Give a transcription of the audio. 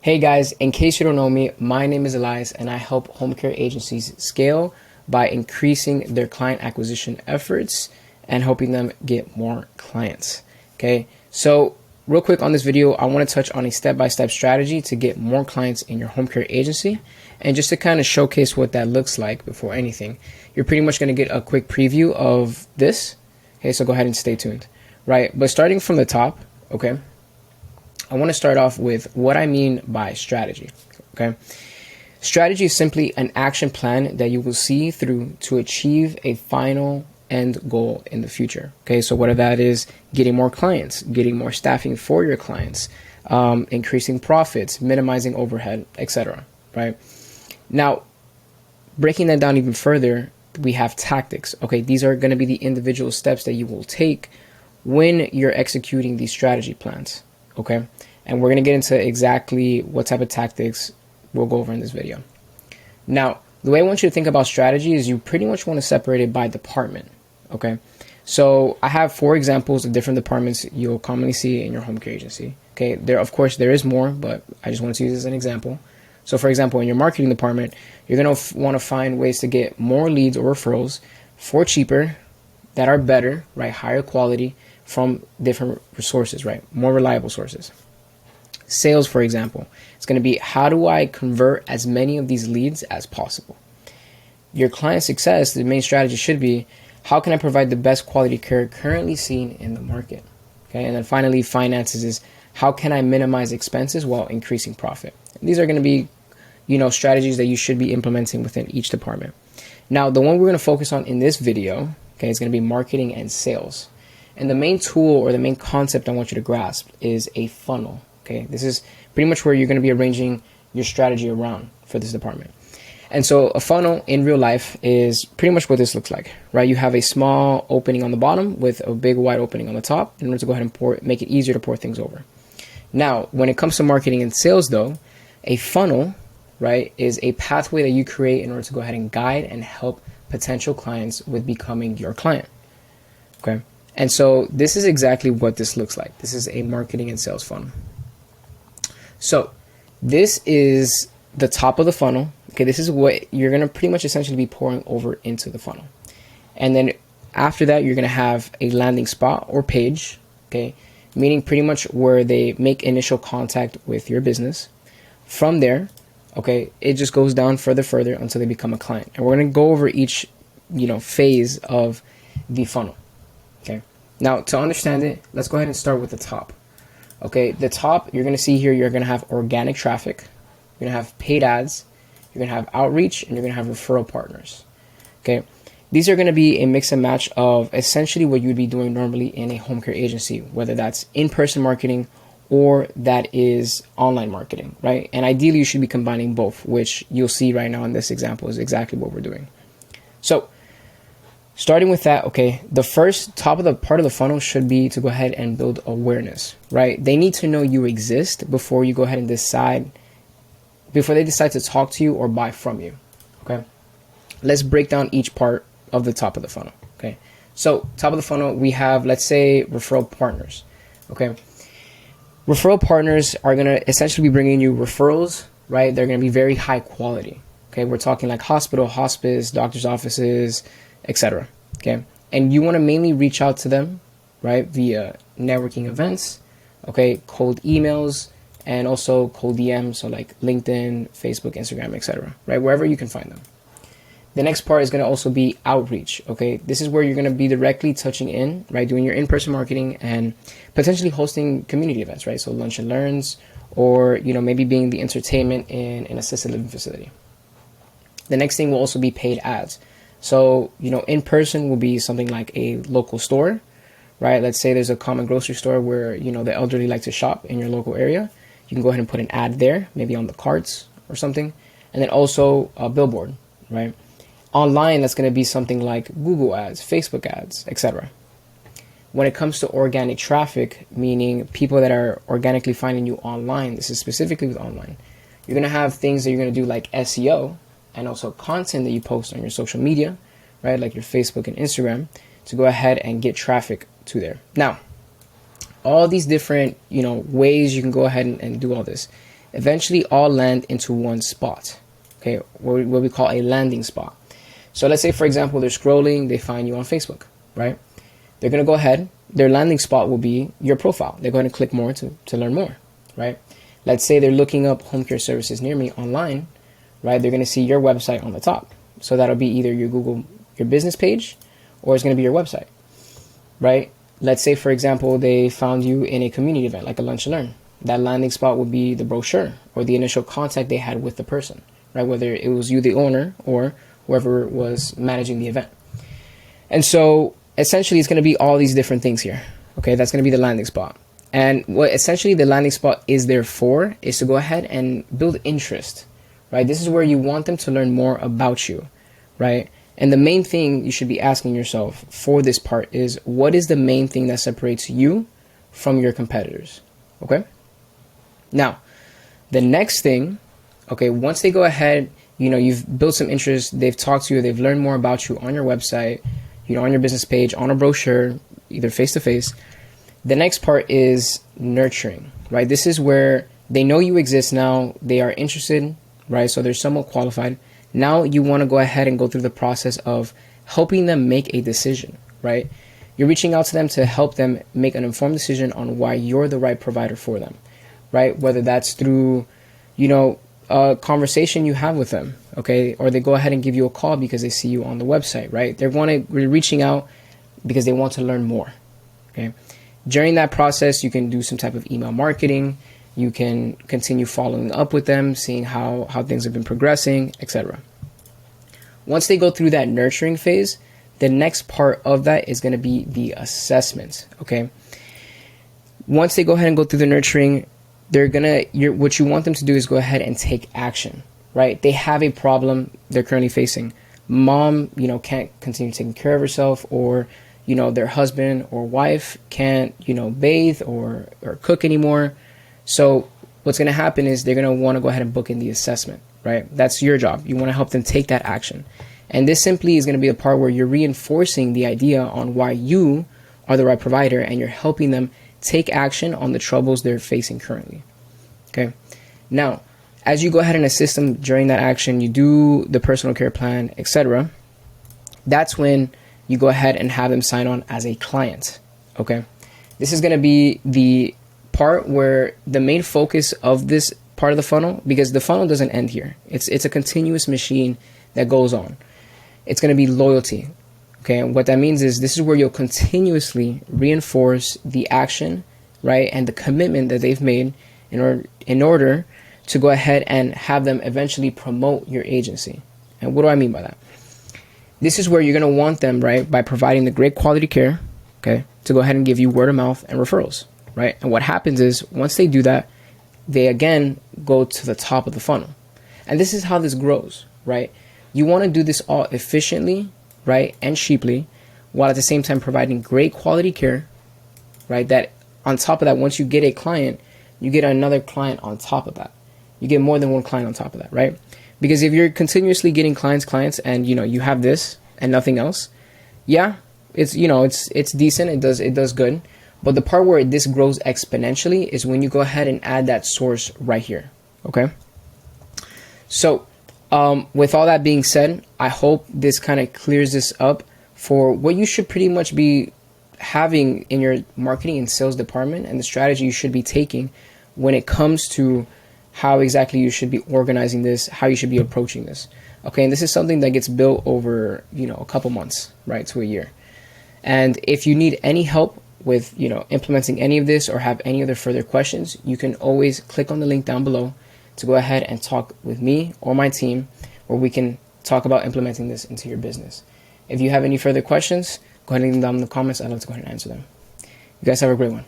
Hey guys, in case you don't know me, my name is Elias and I help home care agencies scale by increasing their client acquisition efforts and helping them get more clients. Okay, so real quick on this video, I want to touch on a step-by-step strategy to get more clients in your home care agency. And just to kind of showcase what that looks like before anything, you're pretty much going to get a quick preview of this. Okay, so go ahead and stay tuned, right? But starting from the top, okay, I want to start off with what I mean by strategy, okay? Strategy is simply an action plan that you will see through to achieve a final end goal in the future, okay? So whether that is getting more clients, getting more staffing for your clients, increasing profits, minimizing overhead, etc., right? Now, breaking that down even further, we have tactics, okay? These are going to be the individual steps that you will take when you're executing these strategy plans. Okay, and we're going to get into exactly what type of tactics we'll go over in this video. Now, the way I want you to think about strategy is you pretty much want to separate it by department. Okay, so I have 4 examples of different departments you'll commonly see in your home care agency. Okay, of course there is more, but I just want to use this as an example. So for example, in your marketing department, you're going to want to find ways to get more leads or referrals for cheaper, that are better, right, higher quality, from different sources, right? More reliable sources. Sales, for example, it's going to be how do I convert as many of these leads as possible? Your client success, the main strategy should be how can I provide the best quality care currently seen in the market? Okay, and then finally, finances is how can I minimize expenses while increasing profit? And these are going to be, strategies that you should be implementing within each department. Now, the one we're going to focus on in this video, okay, is going to be marketing and sales. And the main tool or the main concept I want you to grasp is a funnel. Okay, this is pretty much where you're going to be arranging your strategy around for this department. And so a funnel in real life is pretty much what this looks like, right? You have a small opening on the bottom with a big wide opening on the top in order to go ahead and make it easier to pour things over. Now, when it comes to marketing and sales though, a funnel, right, is a pathway that you create in order to go ahead and guide and help potential clients with becoming your client. Okay. And so this is exactly what this looks like. This is a marketing and sales funnel. So this is the top of the funnel. Okay, this is what you're going to pretty much essentially be pouring over into the funnel. And then after that, you're going to have a landing spot or page, okay, meaning pretty much where they make initial contact with your business. From there, okay, it just goes down further until they become a client. And we're going to go over each, phase of the funnel. Okay. Now, to understand it, let's go ahead and start with the top. Okay, the top, you're going to see here, you're going to have organic traffic, you're going to have paid ads, you're going to have outreach, and you're going to have referral partners. Okay, these are going to be a mix and match of essentially what you would be doing normally in a home care agency, whether that's in-person marketing or that is online marketing, right? And ideally, you should be combining both, which you'll see right now in this example is exactly what we're doing. So, starting with that, okay, the first top of the part of the funnel should be to go ahead and build awareness, right? They need to know you exist before you go ahead and before they decide to talk to you or buy from you, okay? Let's break down each part of the top of the funnel, okay? So top of the funnel, we have, let's say, referral partners, okay? Referral partners are going to essentially be bringing you referrals, right? They're going to be very high quality, okay? We're talking like hospital, hospice, doctor's offices, etc. Okay, and you want to mainly reach out to them, right, via networking events, okay, cold emails, and also cold DMs, so like LinkedIn, Facebook, Instagram, etc. Right, wherever you can find them. The next part is going to also be outreach. Okay, this is where you're going to be directly touching in, right, doing your in-person marketing and potentially hosting community events, right, so lunch and learns, or maybe being the entertainment in an assisted living facility. The next thing will also be paid ads. So, in person will be something like a local store, right? Let's say there's a common grocery store where, the elderly like to shop in your local area. You can go ahead and put an ad there, maybe on the carts or something. And then also a billboard, right? Online, that's going to be something like Google ads, Facebook ads, etc. When it comes to organic traffic, meaning people that are organically finding you online, this is specifically with online, you're going to have things that you're going to do like SEO, and also content that you post on your social media, right, like your Facebook and Instagram, to go ahead and get traffic to there. Now, all these different, ways you can go ahead and do all this. eventually all land into one spot, okay, what we call a landing spot. So let's say, for example, they're scrolling, they find you on Facebook, right? They're going to go ahead, their landing spot will be your profile. They're going to click more to learn more, right? Let's say they're looking up home care services near me online, right? They're going to see your website on the top. So that'll be either your business page, or it's going to be your website, right? Let's say, for example, they found you in a community event, like a lunch and learn. That landing spot would be the brochure or the initial contact they had with the person, right? Whether it was you, the owner, or whoever was managing the event. And so essentially it's going to be all these different things here. Okay, that's going to be the landing spot. And what essentially the landing spot is there for is to go ahead and build interest, right? This is where you want them to learn more about you, right? And the main thing you should be asking yourself for this part is, what is the main thing that separates you from your competitors? Okay. Now, the next thing, okay, once they go ahead, you've built some interest, they've talked to you, they've learned more about you on your website, on your business page, on a brochure, either face-to-face. The next part is nurturing, right? This is where they know you exist now, they are interested, right? So they're somewhat qualified. Now you want to go ahead and go through the process of helping them make a decision, right? You're reaching out to them to help them make an informed decision on why you're the right provider for them, right? Whether that's through, a conversation you have with them, okay? Or they go ahead and give you a call because they see you on the website, right? They're reaching out because they want to learn more, okay? During that process, you can do some type of email marketing. You can continue following up with them, seeing how things have been progressing, etc. Once they go through that nurturing phase, the next part of that is going to be the assessment, okay? Once they go ahead and go through the nurturing, what you want them to do is go ahead and take action, right? They have a problem they're currently facing. Mom, can't continue taking care of herself, or, their husband or wife can't, bathe or cook anymore. So what's going to happen is they're going to want to go ahead and book in the assessment, right? That's your job. You want to help them take that action. And this simply is going to be the part where you're reinforcing the idea on why you are the right provider, and you're helping them take action on the troubles they're facing currently. Okay. Now, as you go ahead and assist them during that action, you do the personal care plan, etc. That's when you go ahead and have them sign on as a client. Okay. This is going to be the part where the main focus of this part of the funnel, because the funnel doesn't end here. It's a continuous machine that goes on. It's going to be loyalty. Okay, and what that means is this is where you'll continuously reinforce the action, right, and the commitment that they've made in order to go ahead and have them eventually promote your agency. And what do I mean by that? This is where you're going to want them, right, by providing the great quality care, okay, to go ahead and give you word of mouth and referrals, right? And what happens is once they do that, they again go to the top of the funnel. And this is how this grows, right? You want to do this all efficiently, right, and cheaply, while at the same time providing great quality care, right? That on top of that, once you get a client, you get another client on top of that. You get more than one client on top of that, right? Because if you're continuously getting clients, and you have this and nothing else, yeah, it's it's decent. It does good. But the part where this grows exponentially is when you go ahead and add that source right here. Okay. So, with all that being said, I hope this kind of clears this up for what you should pretty much be having in your marketing and sales department, and the strategy you should be taking when it comes to how exactly you should be organizing this, how you should be approaching this. Okay, and this is something that gets built over, a couple months, right, to a year. And if you need any help with, implementing any of this or have any other further questions, you can always click on the link down below to go ahead and talk with me or my team, where we can talk about implementing this into your business. If you have any further questions, go ahead and leave them down in the comments. I'd love to go ahead and answer them. You guys have a great one.